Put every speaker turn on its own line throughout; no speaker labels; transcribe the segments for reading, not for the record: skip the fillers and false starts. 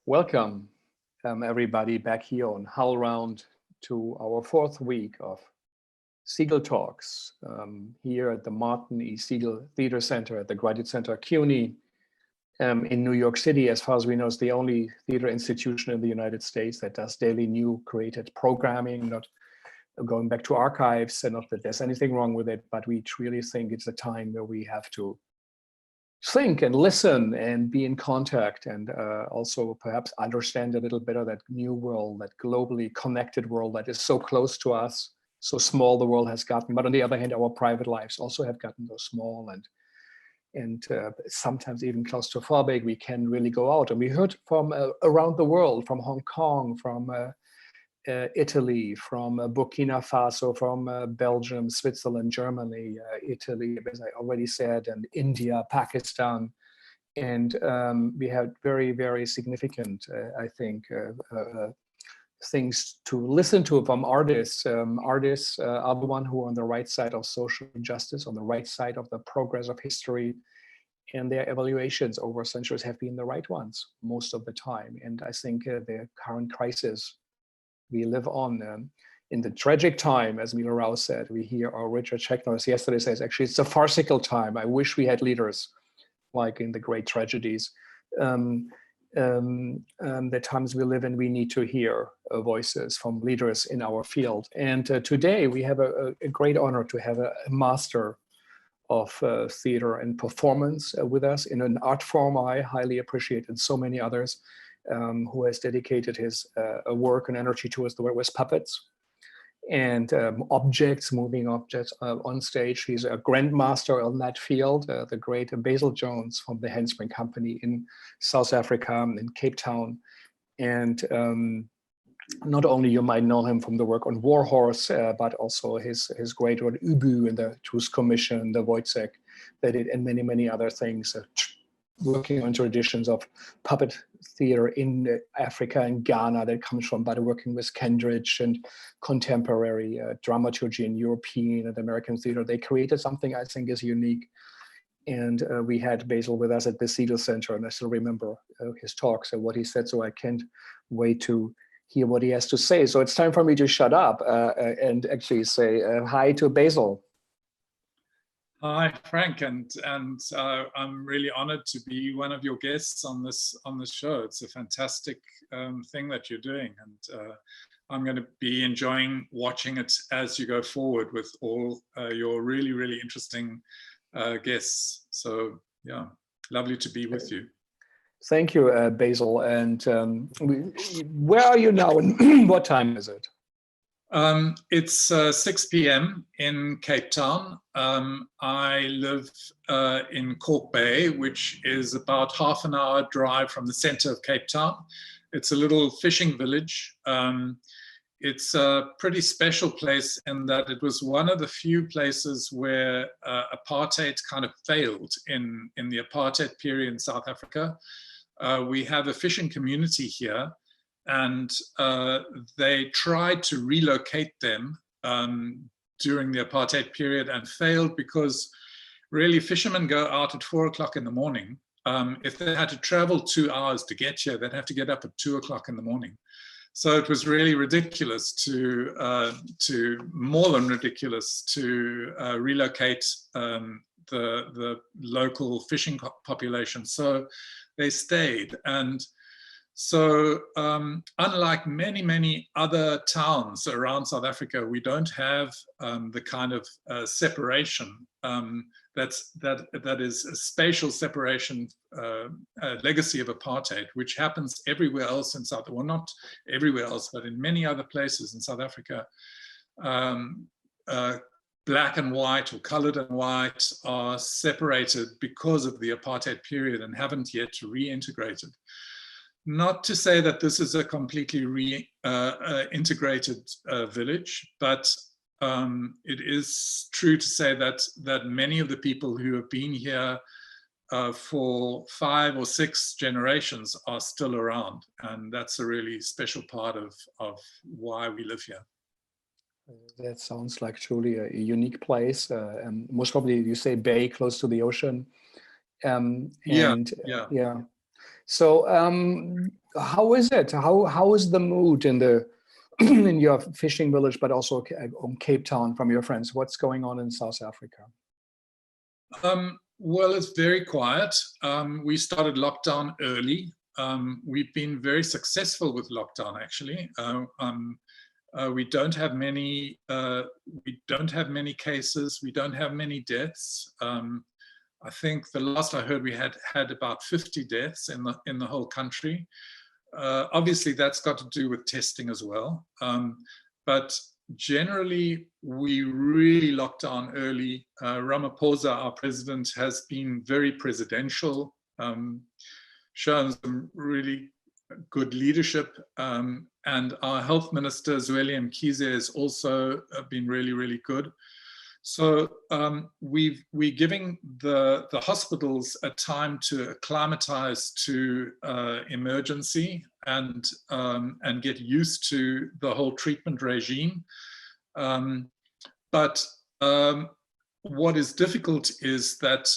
Welcome, everybody, back here on HowlRound to our fourth week of Segal Talks here at the Martin E. Segal Theater Center at the Graduate Center CUNY in New York City. As far as we know, it's the only theater institution in the United States that does daily new created programming, not going back to archives, and not that there's anything wrong with it, but we truly think it's a time where we have to think and listen and be in contact and also perhaps understand a little better that new world, that globally connected world that is so close to us, so small the world has gotten. But on the other hand, our private lives also have gotten so small and sometimes even claustrophobic. We can really go out. And we heard from around the world, from Hong Kong, from Italy, from Burkina Faso, from Belgium, Switzerland, Germany, Italy, as I already said, and India, Pakistan. And we had very, very significant, I think, things to listen to from artists. Artists are the one who are on the right side of social justice, on the right side of the progress of history, and their evaluations over centuries have been the right ones most of the time. And I think the current crisis we live on in the tragic time, as Mila Rouse said, we hear, or Richard Schechner yesterday says, actually, it's a farcical time. I wish we had leaders like in the great tragedies. The times we live in, we need to hear voices from leaders in our field. And today we have a great honor to have a master of theater and performance with us in an art form I highly appreciate, and so many others. Who has dedicated his work and energy towards the work with puppets and objects, moving objects on stage. He's a grandmaster on that field, the great Basil Jones from the Handspring Company in South Africa, in Cape Town. And not only you might know him from the work on Warhorse, but also his great work Ubu and the Truth Commission, the Wojciech, that did, and many, many other things. Working on traditions of puppet theater in Africa and Ghana that comes from, but working with Kendridge and contemporary dramaturgy in European and American theater. They created something I think is unique. And we had Basil with us at the Segal Center, and I still remember his talks and what he said, so I can't wait to hear what he has to say. So it's time for me to shut up and actually say hi to Basil.
Hi, Frank, and I'm really honored to be one of your guests on this show. It's a fantastic thing that you're doing, and I'm going to be enjoying watching it as you go forward with all your really, really interesting guests. So yeah, lovely to be with you.
Thank you, Basil. And where are you now, and what time is it?
It's 6 p.m. in Cape Town. I live in Cork Bay, which is about half an hour drive from the center of Cape Town. It's a little fishing village. It's a pretty special place in that it was one of the few places where apartheid kind of failed in the apartheid period in South Africa. We have a fishing community here, and they tried to relocate them during the apartheid period and failed because really fishermen go out at 4 o'clock in the morning. If they had to travel 2 hours to get here, they'd have to get up at 2 o'clock in the morning. So it was really ridiculous to more than ridiculous to relocate the local fishing population. So they stayed. And so unlike many, many other towns around South Africa, we don't have the kind of separation that is a spatial separation legacy of apartheid, which happens everywhere else in South, well, not everywhere else, but in many other places in South Africa. Black and white or colored and white are separated because of the apartheid period and haven't yet reintegrated. Not to say that this is a completely reintegrated village, but it is true to say that many of the people who have been here for 5 or 6 generations are still around, and that's a really special part of why we live here.
That sounds like truly a unique place, and most probably you say bay, close to the ocean.
Yeah.
So how is it? How is the mood in the in your fishing village, but also on Cape Town from your friends? What's going on in South Africa?
Well, it's very quiet. We started lockdown early. We've been very successful with lockdown, actually. We don't have many. We don't have many cases. We don't have many deaths. I think the last I heard, we had about 50 deaths in the whole country. Obviously, that's got to do with testing as well. But generally, we really locked down early. Ramaphosa, our president, has been very presidential, shown some really good leadership. And our health minister, Zweli Mkhize, has also been really, really good. So we're giving the hospitals a time to acclimatize to emergency and get used to the whole treatment regime. But what is difficult is that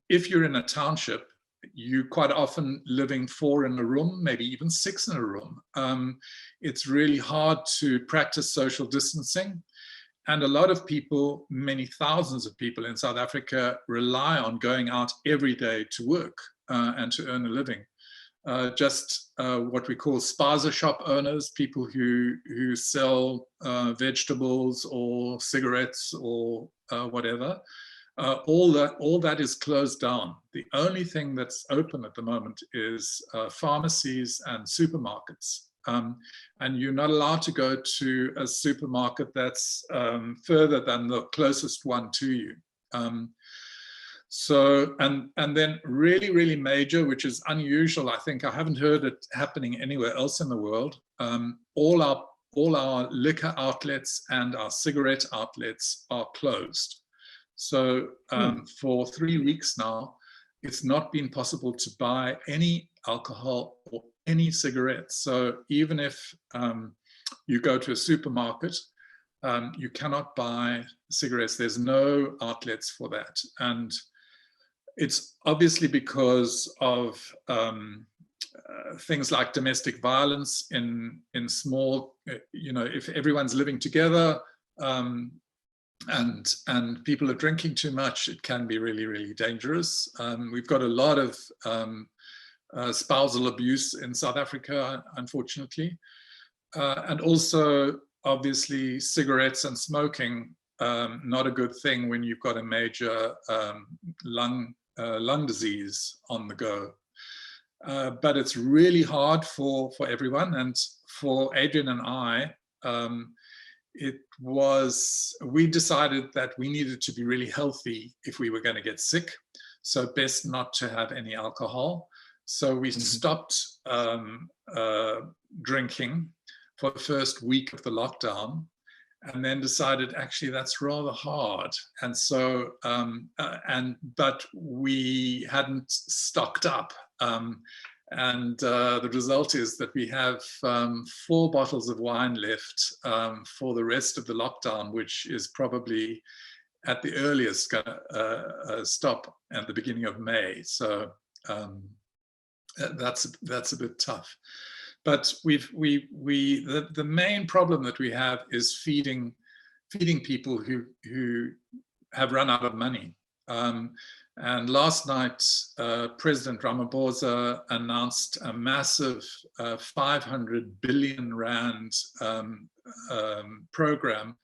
if you're in a township, you quite often living 4 in a room, maybe even 6 in a room. It's really hard to practice social distancing. And a lot of people, many thousands of people in South Africa, rely on going out every day to work and to earn a living. Just what we call spaza shop owners, people who sell vegetables or cigarettes or whatever. All that is closed down. The only thing that's open at the moment is pharmacies and supermarkets. And you're not allowed to go to a supermarket that's further than the closest one to you. So, and then really, really major, which is unusual, I think, I haven't heard it happening anywhere else in the world. All our liquor outlets and our cigarette outlets are closed. So for 3 weeks now, it's not been possible to buy any alcohol or any cigarettes. So even if you go to a supermarket, you cannot buy cigarettes. There's no outlets for that. And it's obviously because of things like domestic violence in small, if everyone's living together and people are drinking too much, it can be really, really dangerous. We've got a lot of spousal abuse in South Africa, unfortunately. And also, obviously, cigarettes and smoking, not a good thing when you've got a major lung disease on the go. But it's really hard for everyone. And for Adrian and I, we decided that we needed to be really healthy if we were going to get sick. So best not to have any alcohol. So we stopped drinking for the first week of the lockdown, and then decided actually that's rather hard. And so, but we hadn't stocked up. And the result is that we have 4 bottles of wine left for the rest of the lockdown, which is probably at the earliest going to stop at the beginning of May. So that's a bit tough. But the main problem that we have is feeding people who have run out of money. And last night, President Ramaphosa announced a massive 500 billion rand program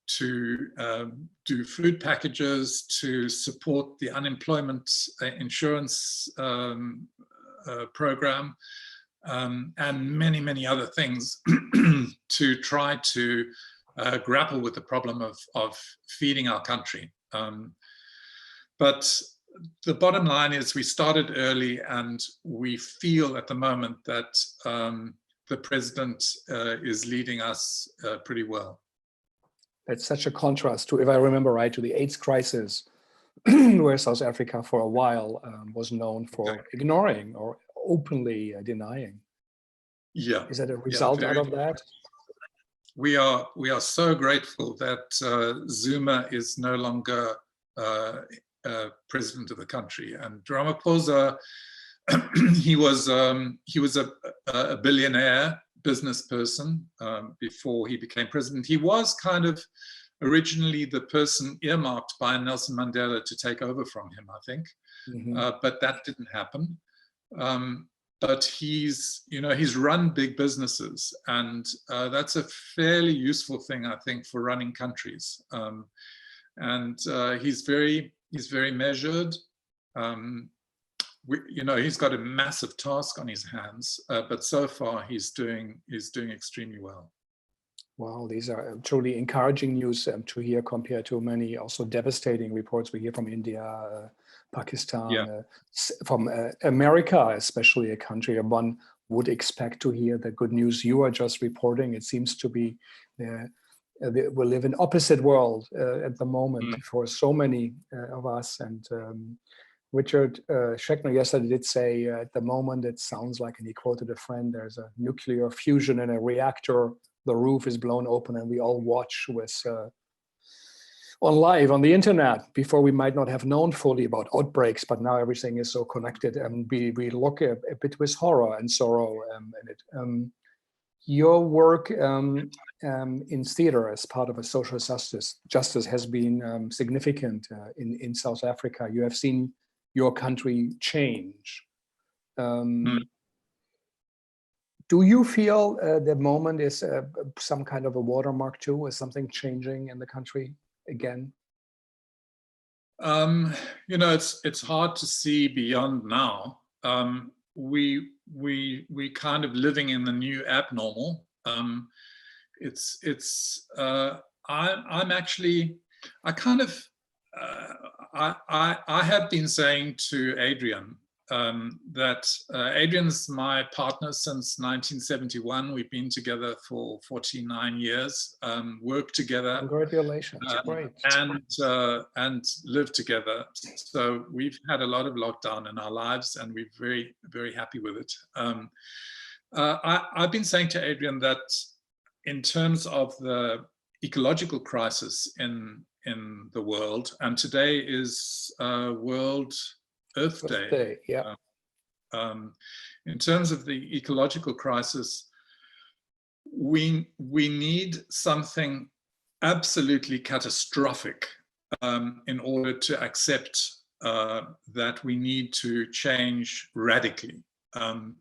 to do food packages, to support the unemployment insurance program, and many, many other things to try to grapple with the problem of feeding our country. But the bottom line is we started early, and we feel at the moment that the president is leading us pretty well.
That's such a contrast to, if I remember right, to the AIDS crisis, where South Africa for a while was known for ignoring or openly denying.
Yeah.
Is that a result out of that?
We are so grateful that Zuma is no longer president of the country, and Ramaphosa he was a billionaire business person before he became president. He was kind of originally the person earmarked by Nelson Mandela to take over from him, I think, but that didn't happen. But he's run big businesses, and that's a fairly useful thing, I think, for running countries. And he's very measured. He's got a massive task on his hands, but so far he's doing extremely well.
Wow, these are truly encouraging news to hear compared to many also devastating reports we hear from India, Pakistan, from America, especially a country one would expect to hear the good news you are just reporting. It seems to be we live in opposite world at the moment for so many of us. And Richard Schechner yesterday did say at the moment it sounds like, and he quoted a friend, there's a nuclear fusion in a reactor, the roof is blown open, and we all watch with on live on the internet. Before we might not have known fully about outbreaks, but now everything is so connected, and we look a bit with horror and sorrow in it. Your work in theater as part of a social justice has been significant in South Africa. You have seen your country change. Do you feel the moment is some kind of a watermark too? Is something changing in the country again?
It's hard to see beyond now. We kind of living in the new abnormal. I'm actually, I have been saying to Adrian that Adrian's my partner since 1971. We've been together for 49 years, worked together.
Congratulations, great.
And lived together. So we've had a lot of lockdown in our lives, and we're very, very happy with it. I've been saying to Adrian that in terms of the ecological crisis in the world, and today is World Earth Day.
Yeah.
In terms of the ecological crisis, we need something absolutely catastrophic in order to accept that we need to change radically, and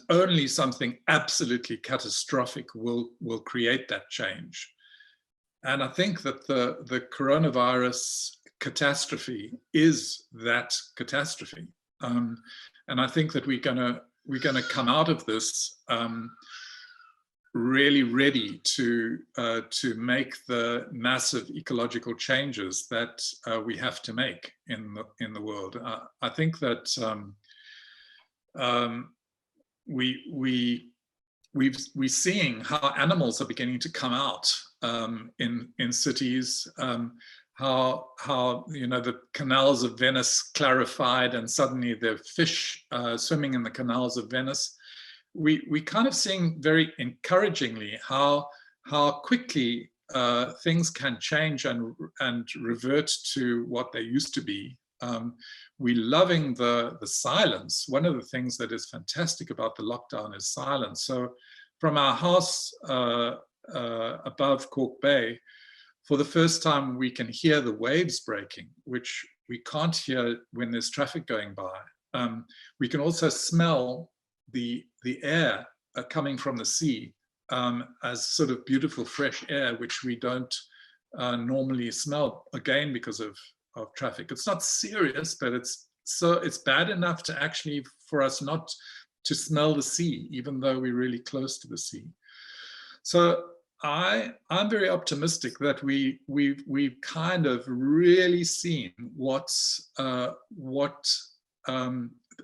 only something absolutely catastrophic will create that change. And I think that the coronavirus catastrophe is that catastrophe, and I think that we're gonna come out of this really ready to make the massive ecological changes that we have to make in the world. I think that we're seeing how animals are beginning to come out in cities. How the canals of Venice clarified, and suddenly there are fish swimming in the canals of Venice. We kind of seeing very encouragingly how quickly things can change and revert to what they used to be. We're loving the silence. One of the things that is fantastic about the lockdown is silence. So from our house above Cork Bay, for the first time, we can hear the waves breaking, which we can't hear when there's traffic going by. We can also smell the air coming from the sea as sort of beautiful fresh air, which we don't normally smell, again because of traffic. It's not serious, but it's bad enough to actually for us not to smell the sea, even though we're really close to the sea. So I'm very optimistic that we've kind of really seen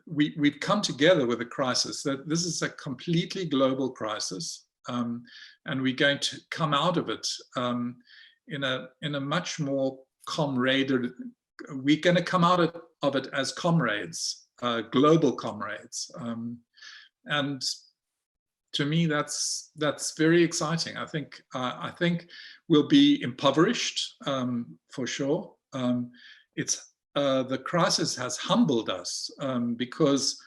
we've come together with a crisis, that this is a completely global crisis, and we're going to come out of it in a much more camaraderie. We're going to come out of it as comrades, global comrades, and to me, that's very exciting. I think we'll be impoverished for sure. It's the crisis has humbled us, because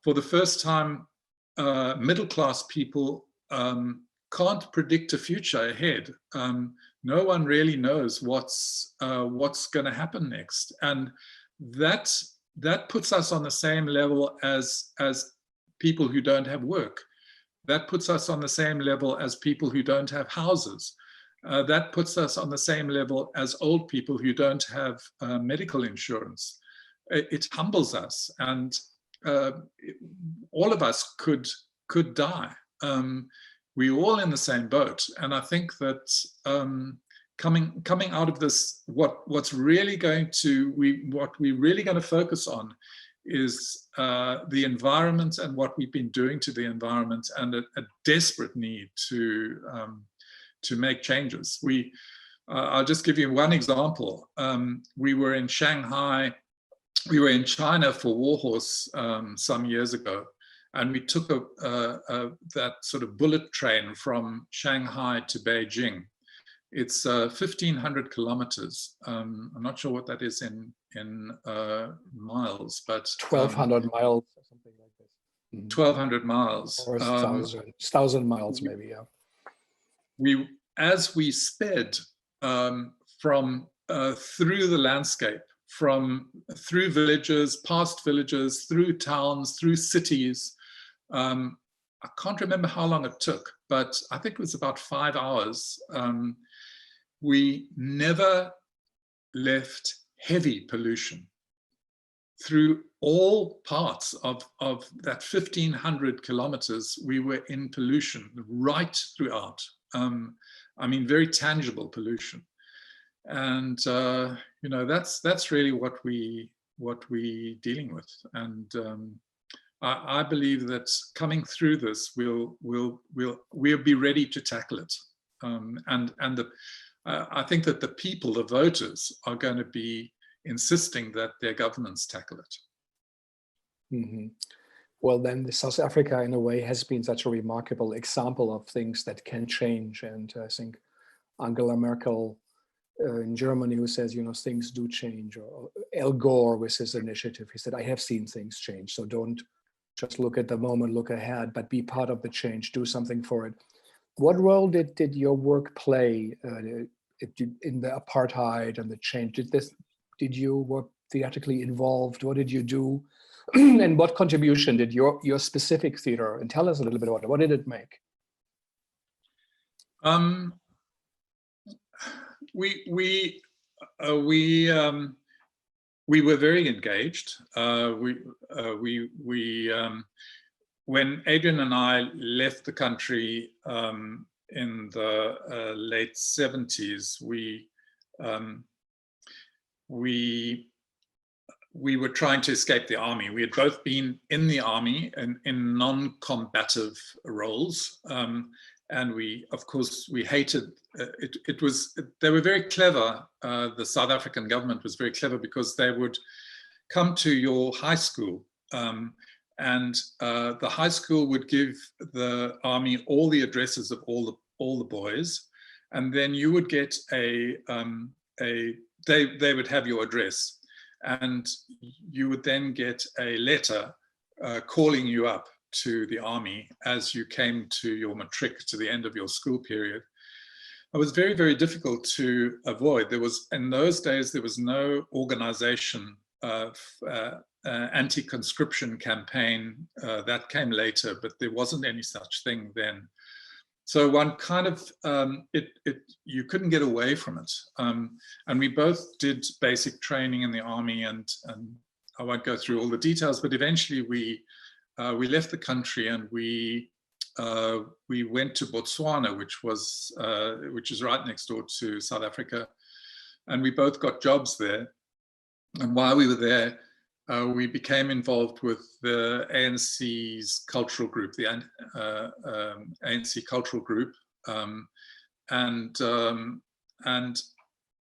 for the first time, middle-class people can't predict a future ahead. No one really knows what's going to happen next, and that puts us on the same level as people who don't have work. That puts us on the same level as people who don't have houses. That puts us on the same level as old people who don't have medical insurance. It humbles us, and all of us could die. We're all in the same boat, and I think that coming out of this, what we're really going to focus on is the environment and what we've been doing to the environment, and a desperate need to make changes. I'll just give you one example. We were in Shanghai, we were in China for Warhorse some years ago, and we took that sort of bullet train from Shanghai to Beijing. It's 1,500 kilometers. I'm not sure what that is in miles, but
1,200 miles or something like this.
1,200 miles.
Or 1,000 miles, maybe, yeah.
As we sped from through the landscape, through villages, past villages, through towns, through cities, I can't remember how long it took, but I think it was about 5 hours. We never left heavy pollution through all parts of that 1,500 kilometers. We were in pollution right throughout. I mean, very tangible pollution, and you know, that's really what we dealing with. And I believe that coming through this, we'll be ready to tackle it. I think that the people, the voters, are going to be insisting that their governments tackle it.
Mm-hmm. Well, then South Africa, in a way, has been such a remarkable example of things that can change. And I think Angela Merkel in Germany, who says, you know, things do change, or Al Gore with his initiative, he said, I have seen things change. So don't just look at the moment, look ahead, but be part of the change, do something for it. What role did your work play in the apartheid and the change? Did you work theatrically involved? What did you do? And what contribution did your specific theater, and tell us a little bit about it, what did it make?
We were very engaged. When Adrian and I left the country in the late 70s, we were trying to escape the army. We had both been in the army and in non-combative roles. And of course, we hated it. They were very clever. The South African government was very clever, because they would come to your high school, and the high school would give the army all the addresses of all the boys, and then you would get they would have your address, and you would then get a letter calling you up to the army as you came to your matric, to the end of your school period. It was very, very difficult to avoid. In those days, there was no organization of anti-conscription campaign. That came later, but there wasn't any such thing then. So one kind of, you couldn't get away from it. And we both did basic training in the army, and I won't go through all the details, but eventually we left the country, and we went to Botswana, which is right next door to South Africa, and we both got jobs there. And while we were there, we became involved with the ANC's cultural group, the ANC cultural group, and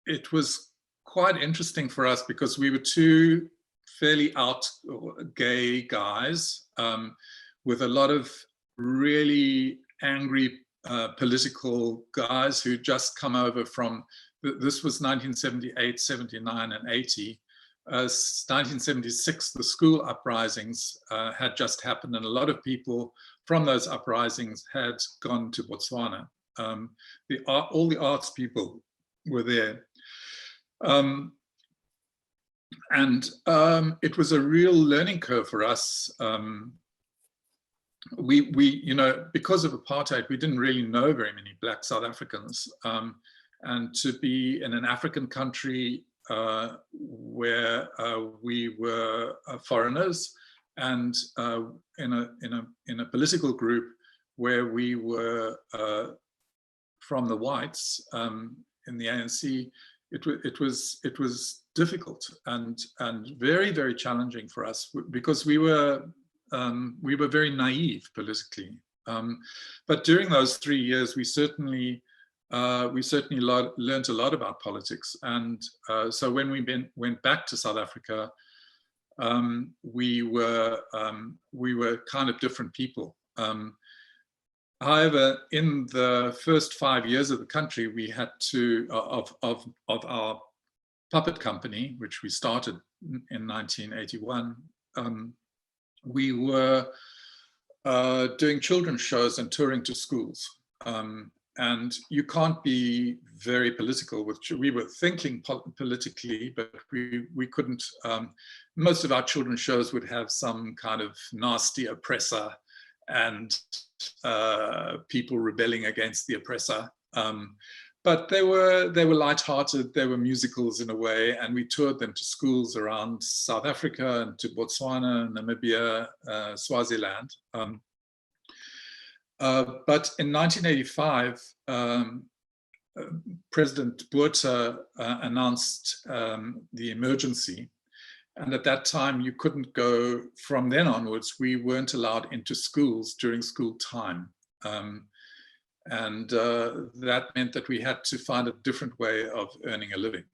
it was quite interesting for us, because we were two fairly out gay guys with a lot of really angry political guys who just come over from, this was 1978, 79 and 80. 1976, the school uprisings had just happened, and a lot of people from those uprisings had gone to Botswana. All the arts people were there. It was a real learning curve for us. Because of apartheid, we didn't really know very many Black South Africans. And to be in an African country where we were foreigners, and in a political group where we were from the whites in the ANC, it was difficult and very, very challenging for us, because we were very naive politically. But during those 3 years, we certainly learned a lot about politics. And so when we went back to South Africa, we were kind of different people. However, in the first 5 years of the country, we had to, of our puppet company, which we started in 1981, we were doing children's shows and touring to schools. And you can't be very political with, we were thinking politically, but we couldn't, most of our children's shows would have some kind of nasty oppressor and people rebelling against the oppressor. But they were lighthearted, they were musicals in a way, and we toured them to schools around South Africa and to Botswana, Namibia, Swaziland. But in 1985, President Botha announced the emergency. And at that time, you couldn't go, from then onwards, we weren't allowed into schools during school time. And that meant that we had to find a different way of earning a living.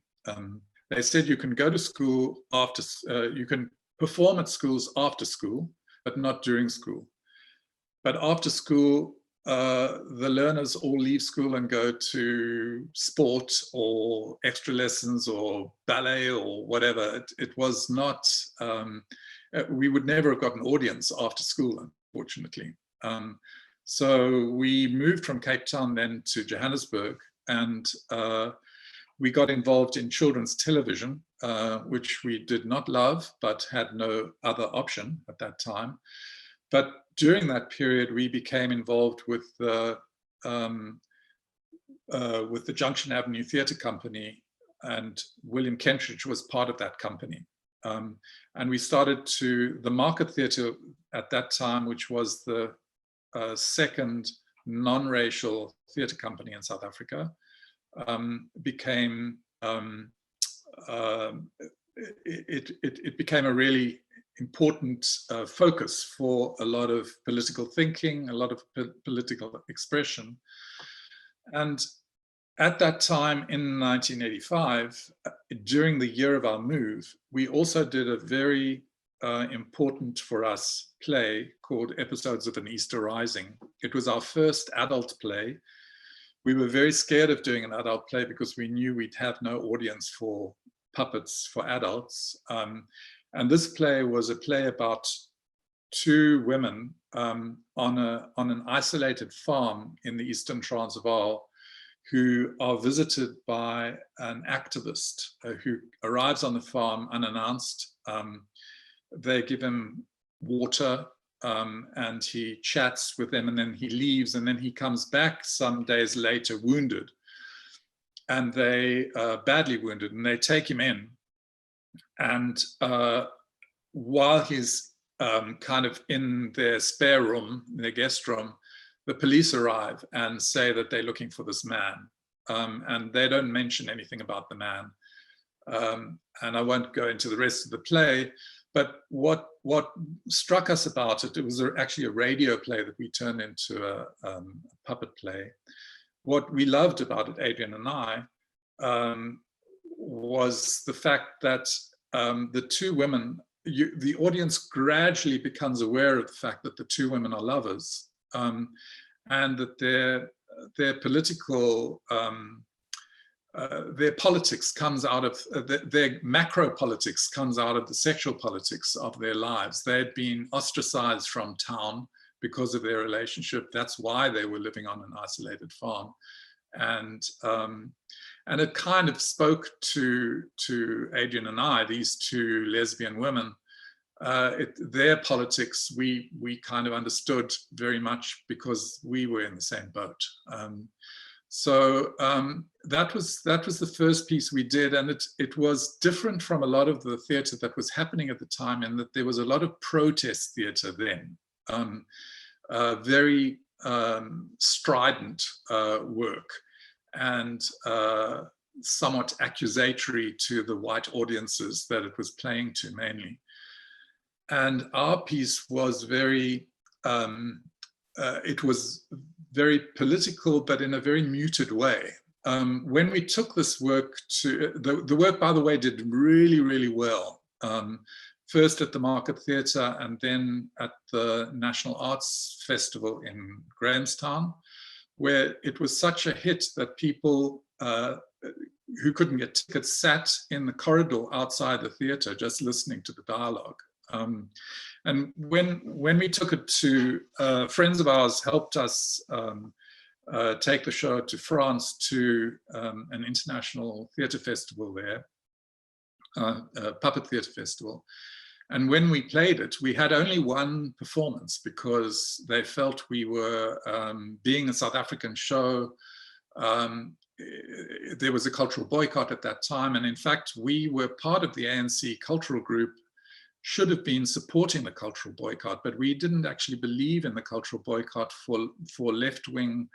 They said you can go to school after, you can perform at schools after school, but not during school. But after school, the learners all leave school and go to sport or extra lessons or ballet or whatever. It was not, we would never have got an audience after school, unfortunately. So we moved from Cape Town then to Johannesburg, and we got involved in children's television, which we did not love, but had no other option at that time. But during that period, we became involved with the Junction Avenue Theatre Company, and William Kentridge was part of that company. And we started the Market Theatre at that time, which was the second non-racial theatre company in South Africa, became it became a really important focus for a lot of political thinking, a lot of political expression. And at that time in 1985, during the year of our move, we also did a very important for us play called Episodes of an Easter Rising. It was our first adult play. We were very scared of doing an adult play because we knew we'd have no audience for puppets for adults. And this play was a play about two women on an isolated farm in the Eastern Transvaal who are visited by an activist who arrives on the farm unannounced. They give him water and he chats with them, and then he leaves, and then he comes back some days later wounded, and they badly wounded, and they take him in. And while he's kind of in their spare room, in their guest room, the police arrive and say that they're looking for this man. And they don't mention anything about the man. And I won't go into the rest of the play, but what struck us about it, it was actually a radio play that we turned into a puppet play. What we loved about it, Adrian and I, was the fact that the two women, the audience gradually becomes aware of the fact that the two women are lovers, and that their political their politics comes out of, their macro politics comes out of the sexual politics of their lives. They had been ostracized from town because of their relationship. That's why they were living on an isolated farm. And it kind of spoke to Adrian and I, these two lesbian women. Their politics, we kind of understood very much because we were in the same boat. So that was the first piece we did, and it was different from a lot of the theatre that was happening at the time, in that there was a lot of protest theatre then, very strident work, and somewhat accusatory to the white audiences that it was playing to mainly. And our piece was very, it was very political, but in a very muted way. When we took this work to, the work, by the way, did really, really well. First at the Market Theatre and then at the National Arts Festival in Grahamstown, where it was such a hit that people who couldn't get tickets sat in the corridor outside the theatre just listening to the dialogue. And when we took it to, friends of ours helped us take the show to France, to an international theatre festival there, a puppet theatre festival. And when we played it, we had only one performance because they felt we were, being a South African show, there was a cultural boycott at that time. And in fact, we were part of the ANC cultural group, should have been supporting the cultural boycott, but we didn't actually believe in the cultural boycott for left-wing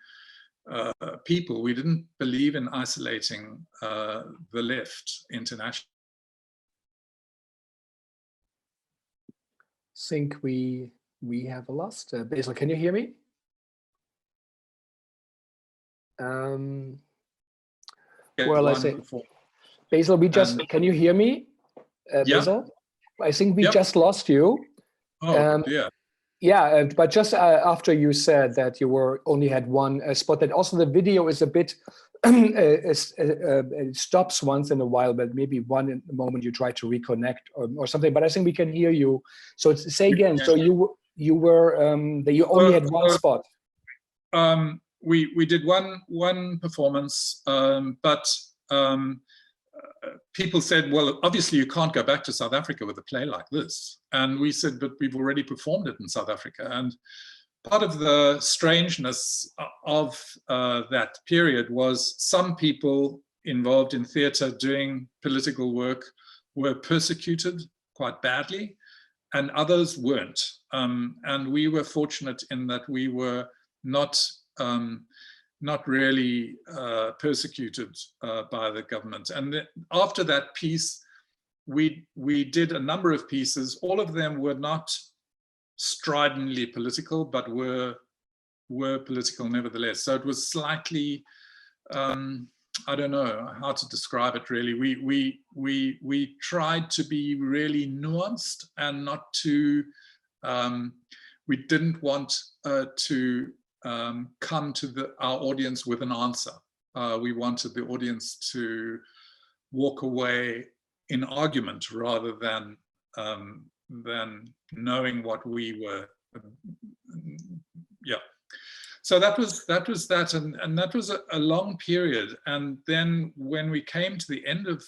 people. We didn't believe in isolating the left internationally.
I think we have lost Basil. Can you hear me? Well, I say, Basil, we just, can you hear me, Basil? Yeah. I think we just lost you.
Oh, yeah.
Yeah, but just after you said that you only had one spot, that also the video is a bit, it stops once in a while, but maybe one in the moment you try to reconnect or something, but I think we can hear you. So say again, so you only had one spot.
We did one performance, but people said, well, obviously you can't go back to South Africa with a play like this. And we said, but we've already performed it in South Africa. And part of the strangeness of that period was some people involved in theatre doing political work were persecuted quite badly, and others weren't. And we were fortunate in that we were not really persecuted by the government. And after that piece, we did a number of pieces. All of them were not stridently political, but were political nevertheless. So it was slightly, I don't know how to describe it really. We tried to be really nuanced and not to, we didn't want to come to our audience with an answer. We wanted the audience to walk away in argument rather than knowing what we were. Yeah. So that was that, and that was a long period. And then when we came to the end of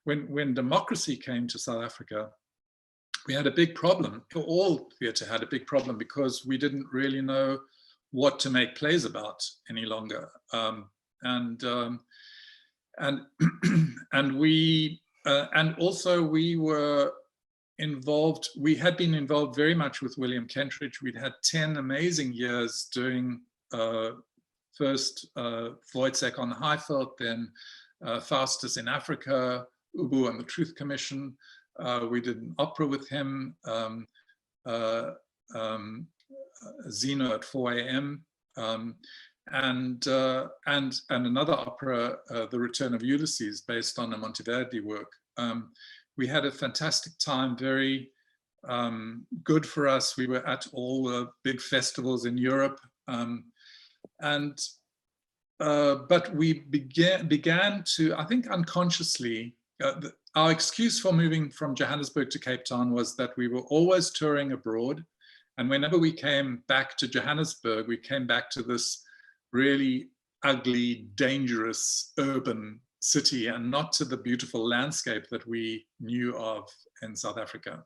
when democracy came to South Africa, we had a big problem. All theatre had a big problem because we didn't really know what to make plays about any longer, and also we were involved. We had been involved very much with William Kentridge. We'd had 10 amazing years doing first Wojciech on Highveld, then Faustus in Africa, Ubu and the Truth Commission. We did an opera with him. Zeno at 4 a.m. And another opera, The Return of Ulysses, based on a Monteverdi work. We had a fantastic time, very good for us. We were at all the big festivals in Europe. And but we began to, I think unconsciously, our excuse for moving from Johannesburg to Cape Town was that we were always touring abroad. And whenever we came back to Johannesburg, we came back to this really ugly, dangerous urban city and not to the beautiful landscape that we knew of in South Africa.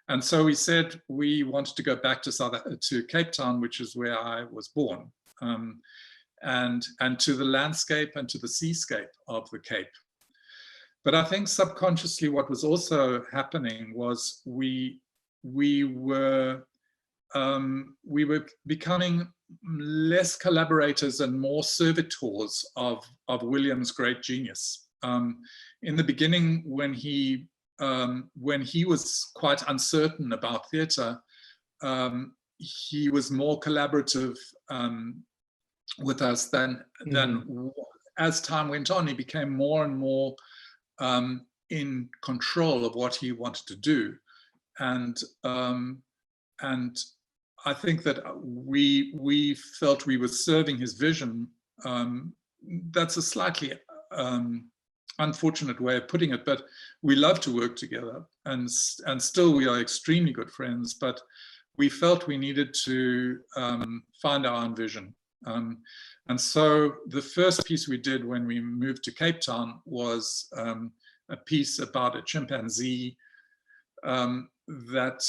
And so we said we wanted to go back to Cape Town, which is where I was born, and to the landscape and to the seascape of the Cape. But I think subconsciously what was also happening was we were becoming less collaborators and more servitors of William's great genius. In the beginning, when he was quite uncertain about theatre, he was more collaborative with us than as time went on. He became more and more in control of what he wanted to do, and I think that we felt we were serving his vision. That's a slightly unfortunate way of putting it, but we love to work together, and still we are extremely good friends, but we felt we needed to find our own vision. And so the first piece we did when we moved to Cape Town was a piece about a chimpanzee that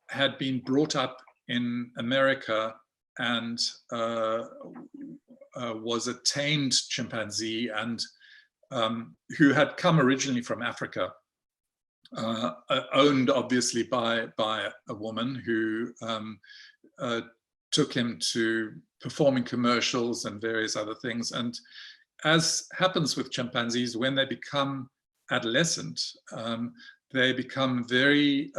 had been brought up in America and was a tamed chimpanzee, and who had come originally from Africa, owned obviously by a woman who took him to performing commercials and various other things. And as happens with chimpanzees, when they become adolescent, they become very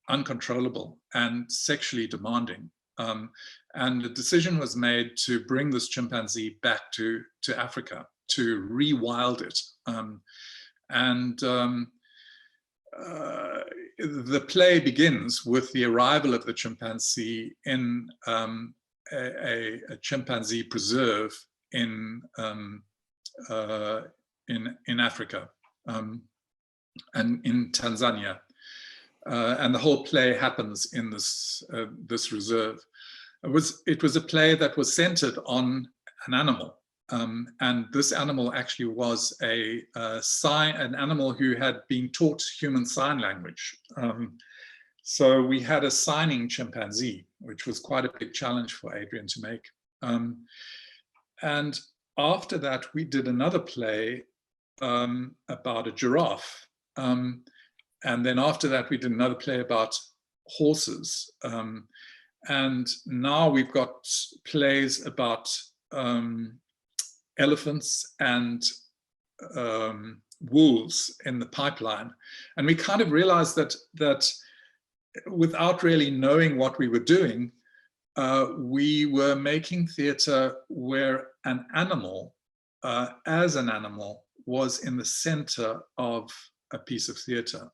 uncontrollable and sexually demanding. And the decision was made to bring this chimpanzee back to Africa, to rewild it. The play begins with the arrival of the chimpanzee in a chimpanzee preserve in Africa and in Tanzania. And the whole play happens in this reserve. It was a play that was centered on an animal, and this animal actually was an animal who had been taught human sign language. So we had a signing chimpanzee, which was quite a big challenge for Adrian to make. And after that, we did another play about a giraffe. And then after that, we did another play about horses. And now we've got plays about elephants and wolves in the pipeline. And we kind of realized that without really knowing what we were doing, we were making theatre where an animal, as an animal, was in the center of a piece of theatre.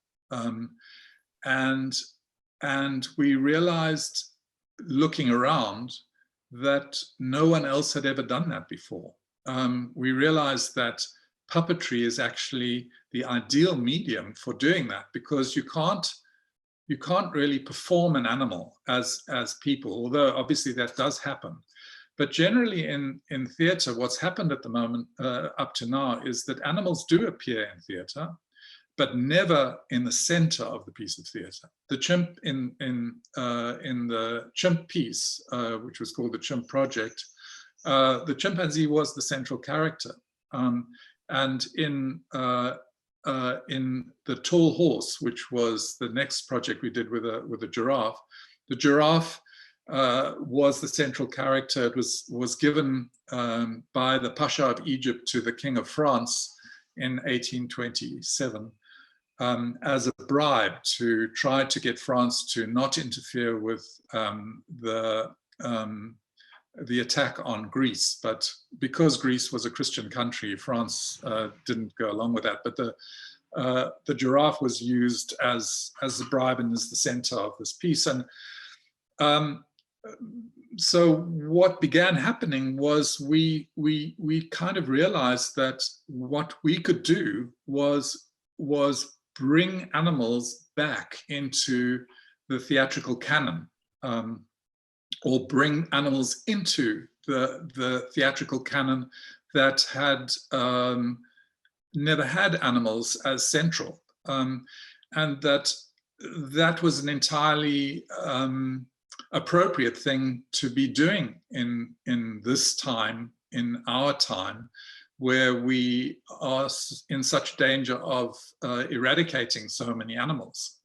And we realized, looking around, that no one else had ever done that before. We realized that puppetry is actually the ideal medium for doing that, because you can't really perform an animal as people, although obviously that does happen. But generally in theatre, what's happened at the moment, up to now, is that animals do appear in theatre, but never in the center of the piece of theatre. The chimp in the chimp piece, which was called the Chimp Project, the chimpanzee was the central character. And in the Tall Horse, which was the next project we did with a giraffe, the giraffe was the central character. It was given by the Pasha of Egypt to the King of France in 1827 as a bribe to try to get France to not interfere with the attack on Greece. But because Greece was a Christian country, France didn't go along with that. But the giraffe was used as a bribe and is the center of this piece. And so what began happening was we kind of realized that what we could do was bring animals back into the theatrical canon, or bring animals into the theatrical canon that had never had animals as central, and that was an entirely appropriate thing to be doing in this time, in our time, where we are in such danger of eradicating so many animals.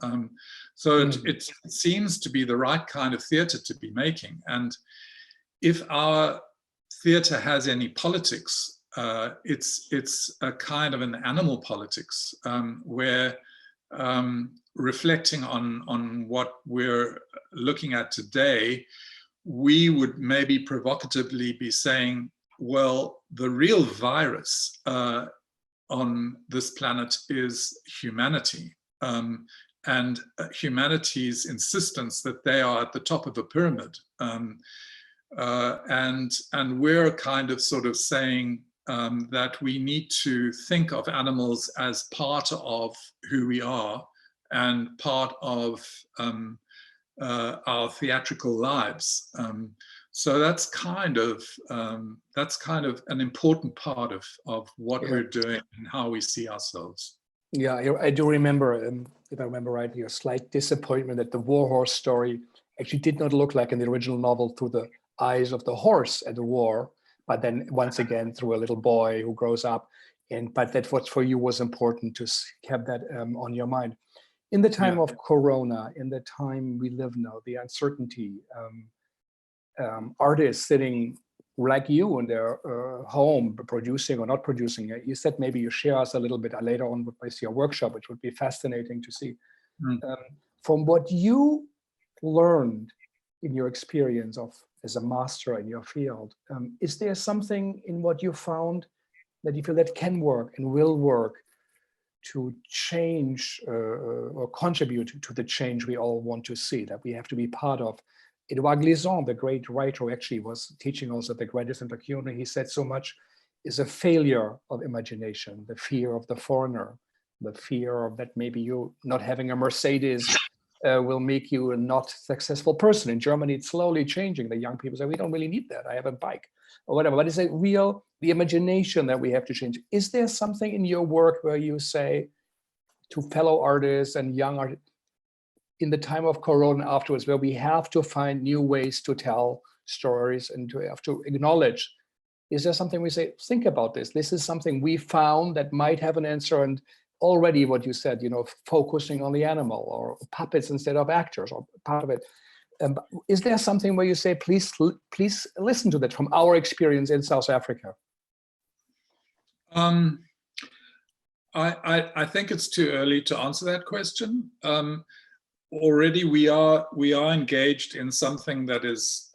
So it seems to be the right kind of theatre to be making. And if our theatre has any politics, it's a kind of an animal politics, where reflecting on what we're looking at today, we would maybe provocatively be saying, well, the real virus on this planet is humanity, and humanity's insistence that they are at the top of a pyramid. And we're kind of sort of saying that we need to think of animals as part of who we are and part of our theatrical lives. So that's kind of an important part of what we're doing and how we see ourselves.
Yeah, I do remember, if I remember right, your slight disappointment that the war horse story actually did not look like in the original novel through the eyes of the horse at the war, but then once again through a little boy who grows up. But that what for you was important to have that on your mind. In the time of Corona, in the time we live now, the uncertainty, artists sitting like you in their home, producing or not producing. You said maybe you share us a little bit later on with your workshop, which would be fascinating to see. From what you learned in your experience as a master in your field, is there something in what you found that you feel that can work and will work to change or contribute to the change we all want to see, that we have to be part of? Edouard Glissant, the great writer who actually was teaching us at the Graduate Center CUNY, he said so much is a failure of imagination, the fear of the foreigner, the fear of that maybe you not having a Mercedes will make you a not successful person. In Germany, it's slowly changing. The young people say, we don't really need that. I have a bike or whatever. But it's the imagination that we have to change. Is there something in your work where you say to fellow artists and young artists, in the time of Corona afterwards, where we have to find new ways to tell stories and to have to acknowledge, is there something we say, think about this. This is something we found that might have an answer. And already what you said, focusing on the animal or puppets instead of actors or part of it. Is there something where you say, please listen to that from our experience in South Africa?
I think it's too early to answer that question. Already we are engaged in something that is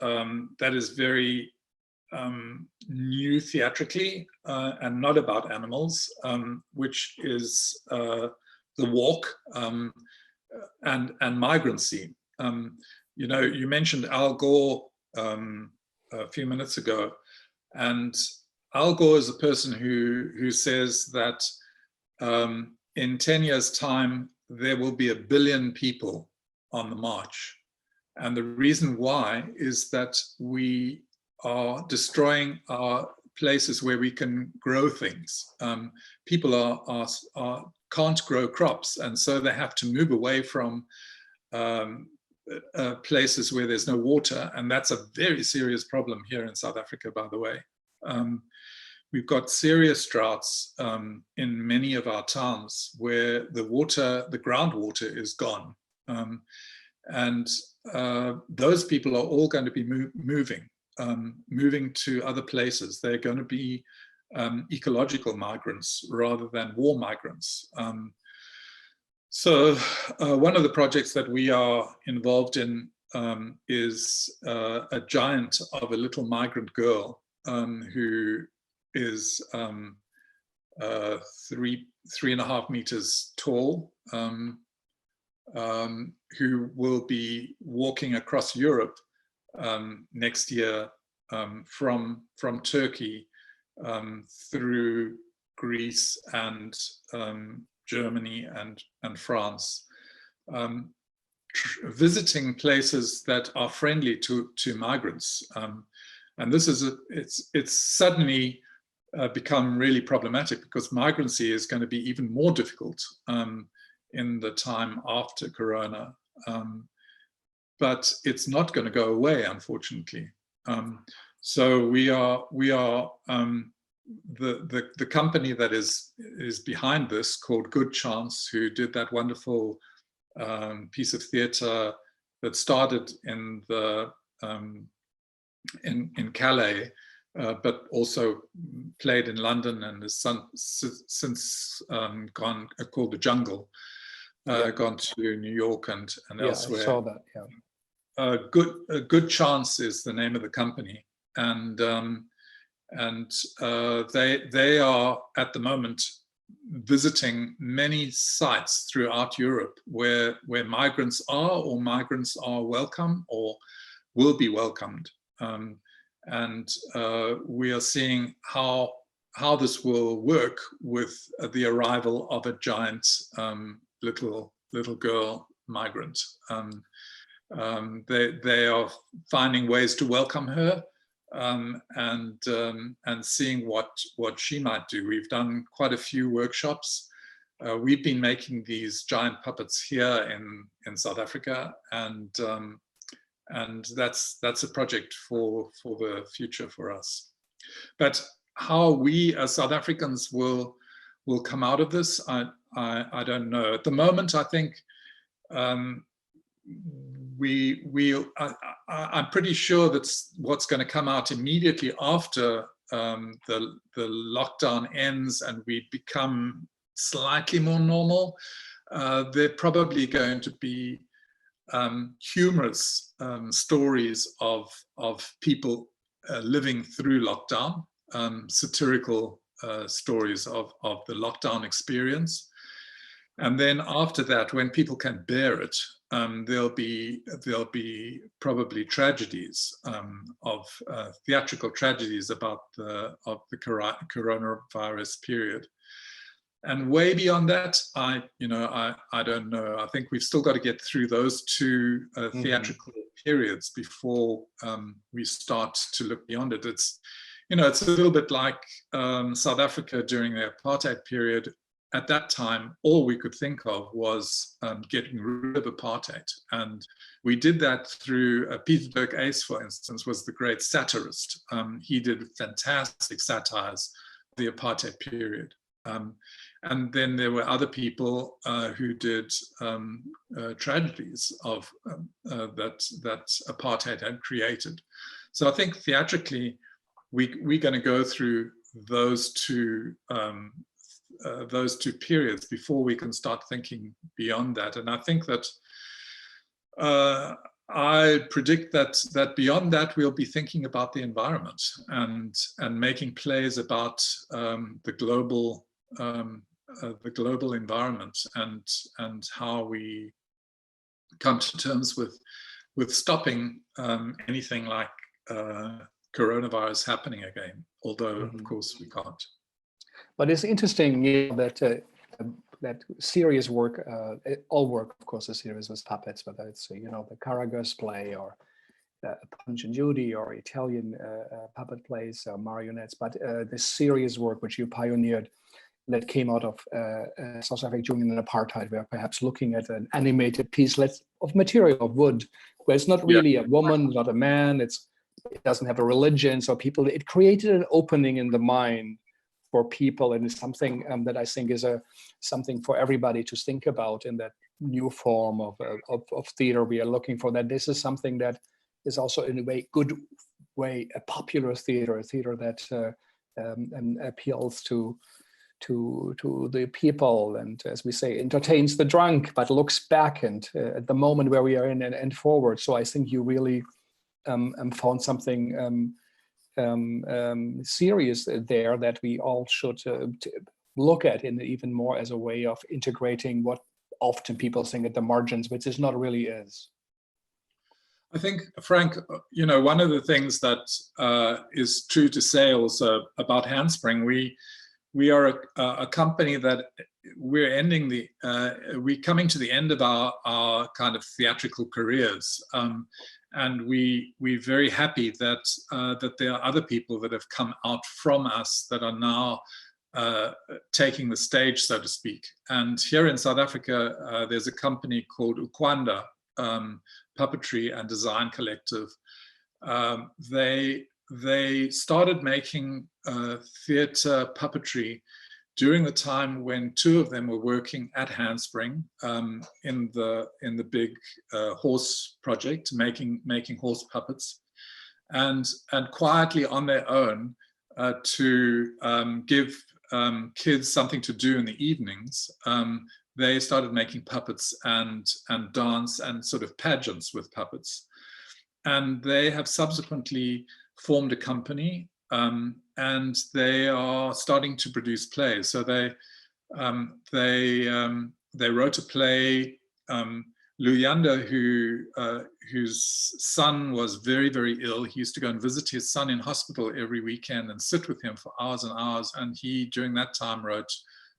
very new theatrically and not about animals, which is the walk and migrancy. You mentioned Al Gore a few minutes ago, and Al Gore is a person who says that in 10 years' time there will be 1 billion people on the march. And the reason why is that we are destroying our places where we can grow things. People can't grow crops, and so they have to move away from places where there's no water, and that's a very serious problem here in South Africa, by the way. We've got serious droughts in many of our towns where the groundwater is gone. And those people are all going to be moving to other places. They're going to be ecological migrants rather than war migrants. So one of the projects that we are involved in is a giant of a little migrant girl who is 3.5 meters tall, who will be walking across Europe next year from Turkey through Greece and Germany and France, visiting places that are friendly to migrants. And this is it's suddenly become really problematic, because migrancy is going to be even more difficult in the time after Corona. But it's not going to go away, unfortunately. So we are the company that is behind this, called Good Chance, who did that wonderful piece of theatre that started in the in Calais, but also played in London and has since gone, called The Jungle, gone to New York and elsewhere.
I saw that. Yeah.
Good Chance is the name of the company, and they are at the moment visiting many sites throughout Europe where migrants are, or migrants are welcome or will be welcomed. And we are seeing how this will work with the arrival of a giant little girl migrant. They are finding ways to welcome her, and seeing what she might do. We've done quite a few workshops. We've been making these giant puppets here in South Africa, and that's a project for the future for us. But how we as South Africans will come out of this, I don't know. At the moment, I think I'm pretty sure that's what's going to come out immediately after the lockdown ends and we become slightly more normal. They're probably going to be humorous stories of people living through lockdown, satirical stories of the lockdown experience. And then after that, when people can bear it, there'll be probably tragedies of theatrical tragedies about the coronavirus period. And way beyond that, I don't know. I think we've still got to get through those two theatrical periods before we start to look beyond it. It's a little bit like South Africa during the apartheid period. At that time, all we could think of was getting rid of apartheid. And we did that through Peter Dirk Ace, for instance, was the great satirist. He did fantastic satires of the apartheid period. And then there were other people who did tragedies of that apartheid had created. So I think theatrically, we're going to go through those two periods before we can start thinking beyond that. And I think that I predict that beyond that, we'll be thinking about the environment and making plays about the global environment and how we come to terms with stopping anything like coronavirus happening again, although of course we can't.
But it's interesting that serious work, all work, of course, is serious with puppets, whether it's the Karagas play or Punch and Judy or Italian puppet plays or marionettes. But the serious work which you pioneered, that came out of South Africa during the apartheid, where perhaps looking at an animated piece of material of wood, where it's not really a woman, not a man, it doesn't have a religion, so it created an opening in the mind for people, and it's something that I think is something for everybody to think about in that new form of theater. We are looking for that. This is something that is also in a good way a popular theater, a theater that appeals to the people, and as we say, entertains the drunk, but looks back and at the moment where we are in and forward. So I think you really found something serious there that we all should look at in even more as a way of integrating what often people think at the margins, which is not really is.
I think, Frank, one of the things that is true to say also about Handspring, we are a company that we're coming to the end of our kind of theatrical careers, and we're very happy that there are other people that have come out from us that are now taking the stage, so to speak. And here in South Africa, there's a company called Wanda Puppetry and Design Collective. They started making theatre puppetry during the time when two of them were working at Handspring in the big horse project, making horse puppets, and quietly on their own to give kids something to do in the evenings. They started making puppets and dance and sort of pageants with puppets. And they have subsequently formed a company, and they are starting to produce plays. So they wrote a play. Luyanda, whose son was very, very ill, he used to go and visit his son in hospital every weekend and sit with him for hours and hours. And he, during that time, wrote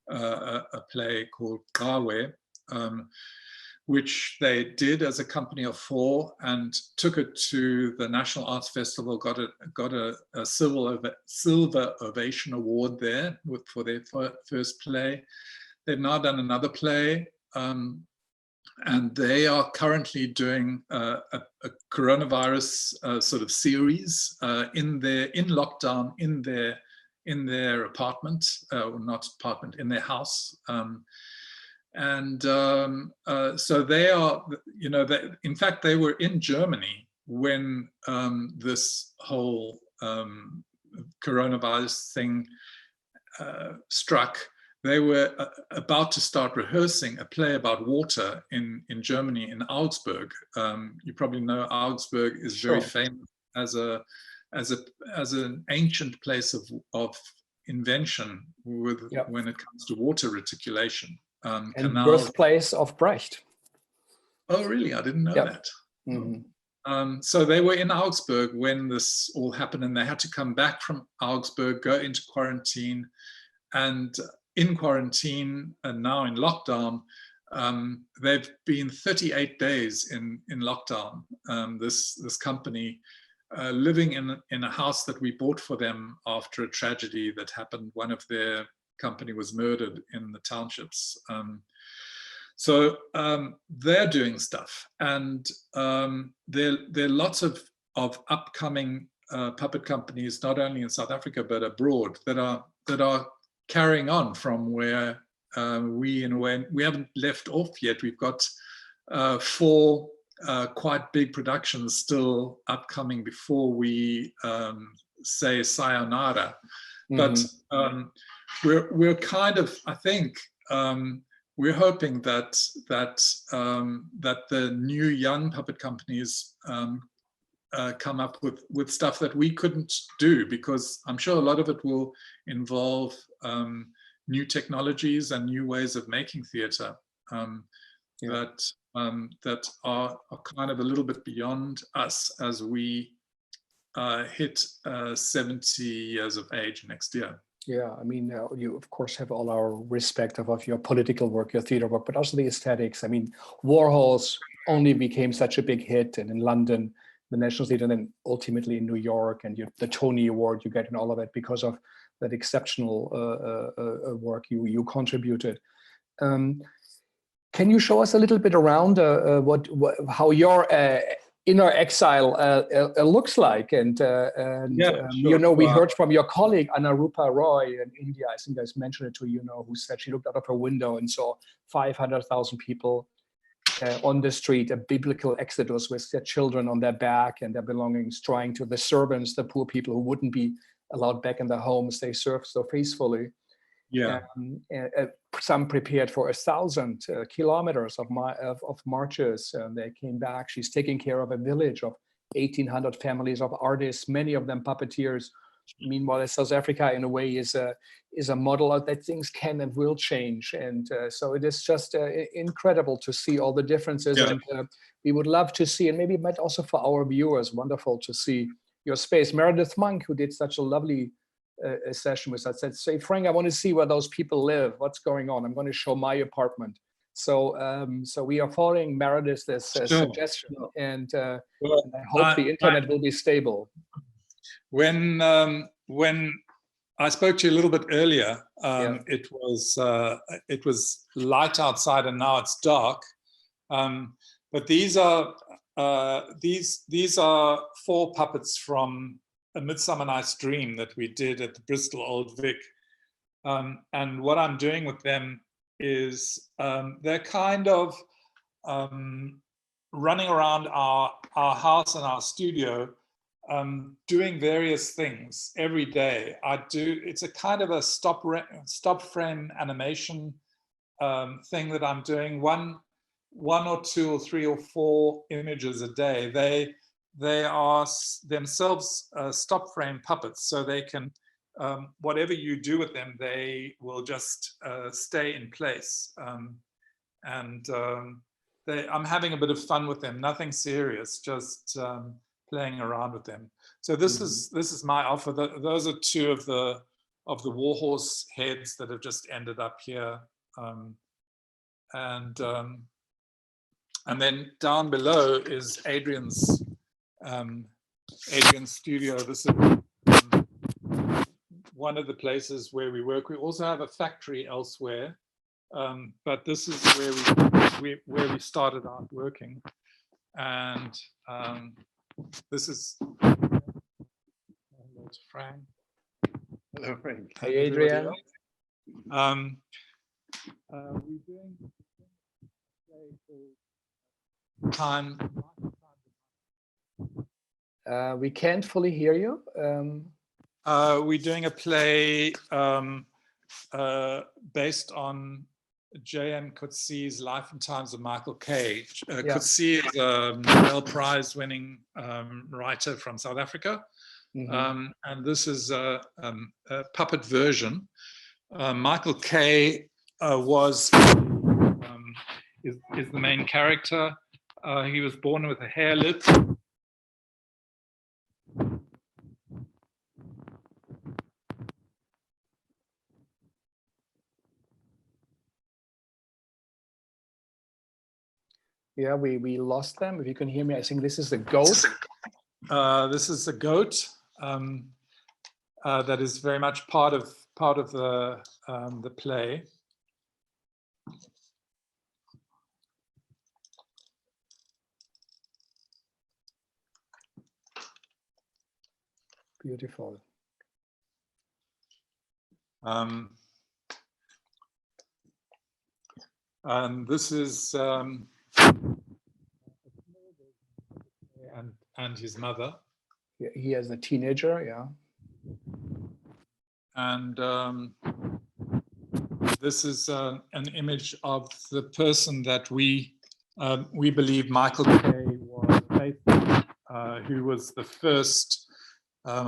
a play called Gawe, which they did as a company of four and took it to the National Arts Festival, got a Silver Ovation Award there for their first play. They've now done another play, and they are currently doing a coronavirus sort of series in lockdown in their apartment, or not apartment, in their house. So they are, in fact, they were in Germany when this whole coronavirus thing struck. They were about to start rehearsing a play about water in Germany, in Augsburg. You probably know Augsburg is very famous as an ancient place of invention when it comes to water reticulation.
And birthplace of Brecht.
Oh, really? I didn't know that. Mm-hmm. So they were in Augsburg when this all happened, and they had to come back from Augsburg, go into quarantine, and in quarantine and now in lockdown. They've been 38 days in lockdown. This company, living in a house that we bought for them after a tragedy that happened. One of their company was murdered in the townships. So they're doing stuff, and there are lots of upcoming puppet companies, not only in South Africa but abroad, that are carrying on from where we haven't left off yet. We've got 4 quite big productions still upcoming before we say sayonara. Mm-hmm. But we're kind of, I think, we're hoping that the new young puppet companies come up with stuff that we couldn't do, because I'm sure a lot of it will involve new technologies and new ways of making theatre that are kind of a little bit beyond us as we hit 70 years of age next year.
Yeah, I mean, you of course have all our respect of your political work, your theater work, but also the aesthetics. I mean, Warhol's only became such a big hit, and in London, the National Theatre, and then ultimately in New York, and the Tony Award you get and all of it because of that exceptional work you contributed. Can you show us a little bit around how your inner exile looks like? And sure. We heard from your colleague Anurupa Roy in India. I think I mentioned it to you, who said she looked out of her window and saw 500,000 people on the street, a biblical exodus with their children on their back and their belongings, trying to, the servants, the poor people who wouldn't be allowed back in their homes, they served so faithfully. Yeah. Some prepared for 1,000 kilometers of marches. They came back. She's taking care of a village of 1,800 families of artists, many of them puppeteers, meanwhile, South Africa, in a way, is a model of that things can and will change. And so it is just incredible to see all the differences.
Yeah.
And we would love to see, and maybe it might also for our viewers, wonderful to see your space. Meredith Monk, who did such a lovely session with us, said, "Say, Frank, I want to see where those people live. What's going on? I'm going to show my apartment." So, so we are following Meredith's suggestion, and I hope the internet will be stable.
When I spoke to you a little bit earlier,
Yeah.
it was light outside, and now it's dark. But these are 4 puppets from A Midsummer Night's Dream that we did at the Bristol Old Vic. And what I'm doing with them is they're kind of running around our house and our studio, doing various things every day. It's a kind of a stop frame animation thing that I'm doing. One or 2 or 3 or 4 images a day. They are themselves stop frame puppets, so they can, whatever you do with them, they will just stay in place. I'm having a bit of fun with them, nothing serious, just playing around with them. So this is my offer. Those are 2 of the warhorse heads that have just ended up here, and then down below is Adrian's studio. This is one of the places where we work. We also have a factory elsewhere, but this is where we started out working. And this is hello to Frank. Hello, Frank.
Hey, Adrian.
We're doing time.
We can't fully hear you.
We're doing a play based on J.M. Coetzee's Life and Times of Michael Kay. Coetzee is a Nobel Prize winning writer from South Africa. And this is a puppet version. Michael Kay is the main character. He was born with a hair lip.
Yeah, we lost them. If you can hear me, I think this is the goat.
This is the goat that is very much part of the play.
Beautiful.
And this is and his mother.
He is a teenager, yeah.
And this is an image of the person that we believe Michael Kay was based on, who was the first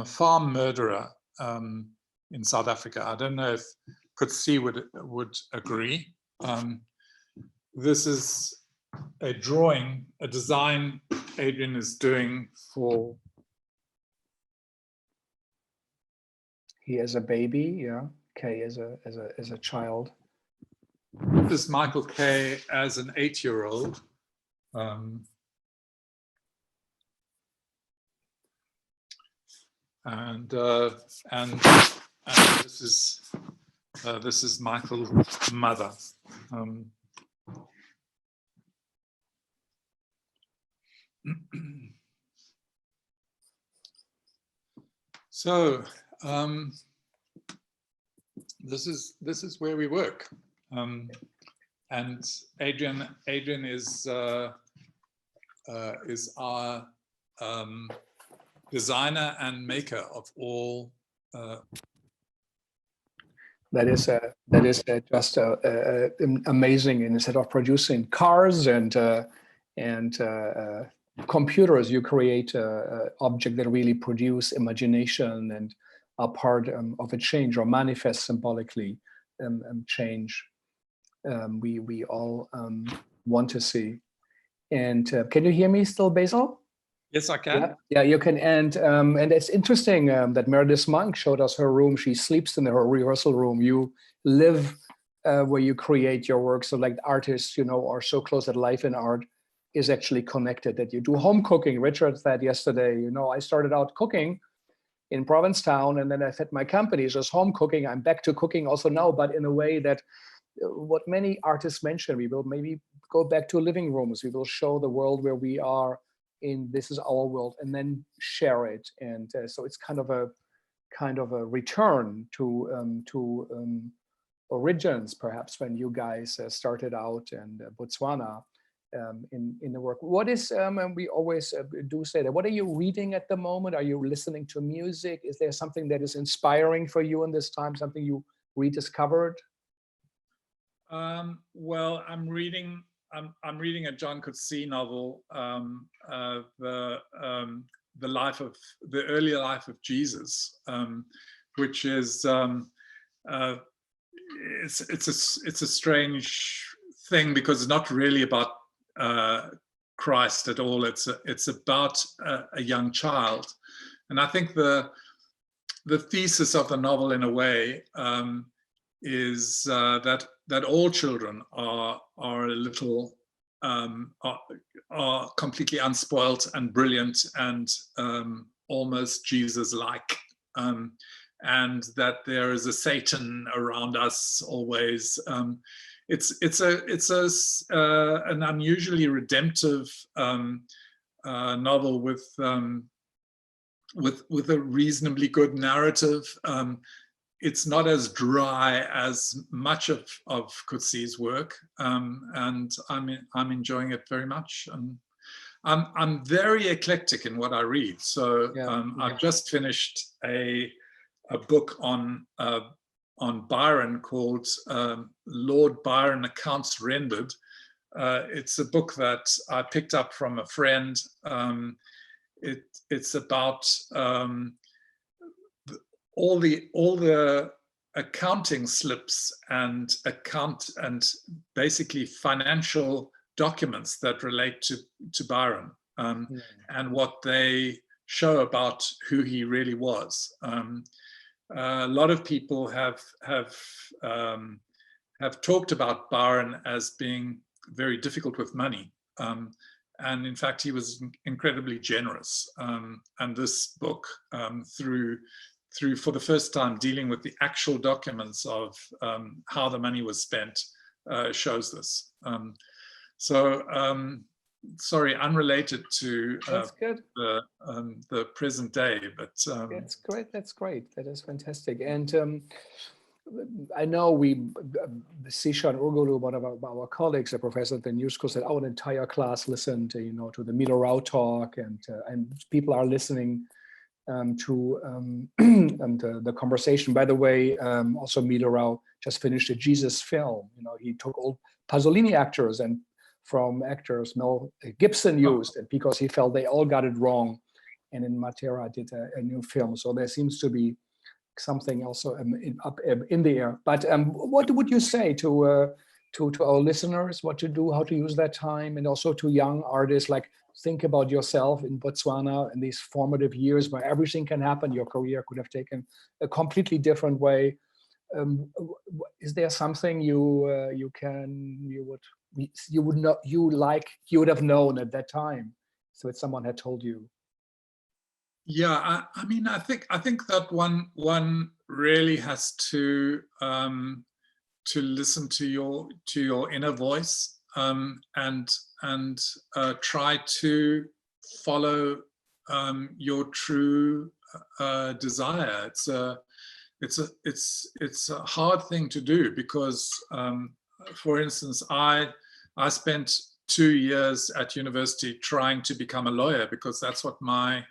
farm murderer in South Africa. I don't know if Coetzee would agree. This is a drawing, a design Adrian is doing for.
He is a baby, yeah. Kay as a child.
This is Michael Kay as an 8-year-old. And this is Michael's mother. So this is where we work, and Adrian is our designer and maker of all.
That is just amazing. Instead of producing cars and computers, you create an object that really produce imagination and are part of a change or manifest symbolically change we all want to see. And can you hear me still, Basil?
Yes, I can.
Yeah, you can. And it's interesting that Meredith Monk showed us her room. She sleeps in her rehearsal room. You live where you create your work. So like artists, you know, are so close that life in art is actually connected, that you do home cooking. Richard said yesterday, you know, I started out cooking in Provincetown, and then I said my company is just home cooking. I'm back to cooking also now, but in a way that what many artists mention, we will maybe go back to living rooms. We will show the world where we are in, this is our world, and then share it. And so it's kind of a return to origins, perhaps, when you guys started out in Botswana in the work. What is, and we always do say that, what are you reading at the moment? Are you listening to music? Is there something that is inspiring for you in this time, something you rediscovered?
Well, I'm reading a John Coetzee novel, the earlier life of Jesus, which is it's a strange thing, because it's not really about Christ at all. It's about a young child, and I think the thesis of the novel, in a way, is that all children are a little are completely unspoilt and brilliant and almost Jesus-like, and that there is a Satan around us always. It's an unusually redemptive novel with a reasonably good narrative. It's not as dry as much of Coetzee's work, and I'm enjoying it very much. And I'm very eclectic in what I read. So I've just finished a book on Byron called Lord Byron Accounts Rendered. It's a book that I picked up from a friend. It's about all the accounting slips and basically financial documents that relate to Byron, and what they show about who he really was. A lot of people have talked about Byron as being very difficult with money, and in fact he was incredibly generous. And this book, through for the first time dealing with the actual documents of how the money was spent, shows this. Sorry, unrelated to the present day, but
that's great. That's great. That is fantastic. And I know Sishan Urgulu, one of our colleagues, a professor at the New School, said our entire class listened, to the Milo Rao talk, and people are listening to the conversation. By the way, also Milo Rao just finished a Jesus film. He took old Pasolini actors and from actors Mel Gibson used it because he felt they all got it wrong. And in Matera did a new film. So there seems to be something also up in the air. But what would you say to our listeners, what to do, how to use that time, and also to young artists, like think about yourself in Botswana in these formative years where everything can happen. Your career could have taken a completely different way. Is there something you would have known at that time, so that someone had told you?
Yeah, I mean, I think that one really has to listen to your inner voice, and try to follow your true desire. It's a hard thing to do because, for instance, I spent 2 years at university trying to become a lawyer because that's what my